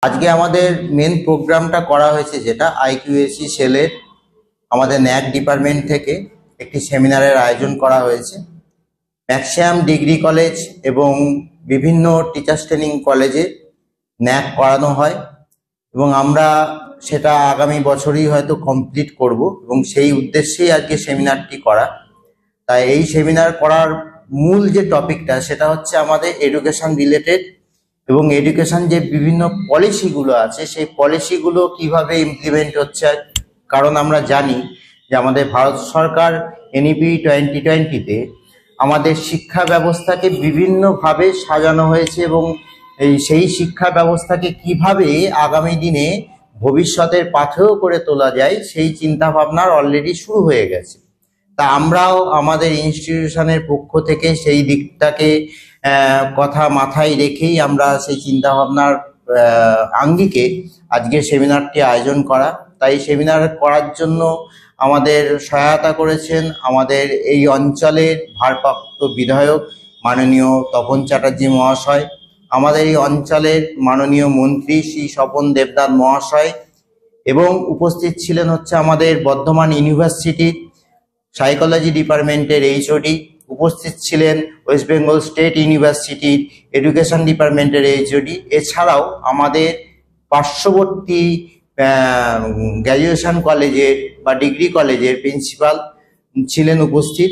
আজকে আমাদের মেন প্রোগ্রামটা করা হয়েছে যেটা আইকিউএসি সেলের আমাদের ন্যাক ডিপার্টমেন্ট থেকে একটি সেমিনারের আয়োজন করা হয়েছে। ম্যাক্সিমাম ডিগ্রি কলেজ এবং বিভিন্ন টিচার্স ট্রেনিং কলেজে ন্যাক করানো হয় এবং আমরা সেটা আগামী বছরই হয়তো কমপ্লিট করব এবং সেই উদ্দেশ্যেই আজকে সেমিনারটি করা। তাই এই সেমিনার করার মূল যে টপিকটা সেটা হচ্ছে আমাদের এডুকেশন রিলেটেড এবং এডুকেশন যে বিভিন্ন পলিসিগুলো আছে সেই পলিসিগুলো কিভাবে ইমপ্লিমেন্ট হচ্ছে। কারণ আমরা জানি যে আমাদের ভারত সরকার এনইপি 2020-তে আমাদের শিক্ষা ব্যবস্থাকে বিভিন্নভাবে সাজানো হয়েছে এবং সেই শিক্ষা ব্যবস্থাকে কিভাবে আগামী দিনে ভবিষ্যতের পাথেয় করে তোলা যায় সেই চিন্তা ভাবনার অলরেডি শুরু হয়ে গেছে। তা আমরাও আমাদের ইনস্টিটিউশনের পক্ষ থেকে সেই দিকটাকে কথা মাথায় রেখেই আমরা সেই চিন্তা ভাবনার আঙ্গিকে আজকে সেমিনারটি আয়োজন করা। তাই সেমিনার করার জন্য আমাদের সহায়তা করেছেন আমাদের এই অঞ্চলের ভারপ্রাপ্ত বিধায়ক মাননীয় তপন চ্যাটার্জি মহাশয়, আমাদের এই অঞ্চলের মাননীয় মন্ত্রী শ্রী স্বপন দেবনাথ মহাশয়, এবং উপস্থিত ছিলেন হচ্ছে আমাদের বর্ধমান ইউনিভার্সিটির সাইকোলজি ডিপার্টমেন্টের এইচওডি, উপস্থিত ছিলেন ওয়েস্ট বেঙ্গল স্টেট ইউনিভার্সিটির এডুকেশন ডিপার্টমেন্টের এইচওডি, এছাড়াও আমাদের পার্শ্ববর্তী গ্র্যাজুয়েশন কলেজের বা ডিগ্রি কলেজের প্রিন্সিপাল ছিলেন উপস্থিত।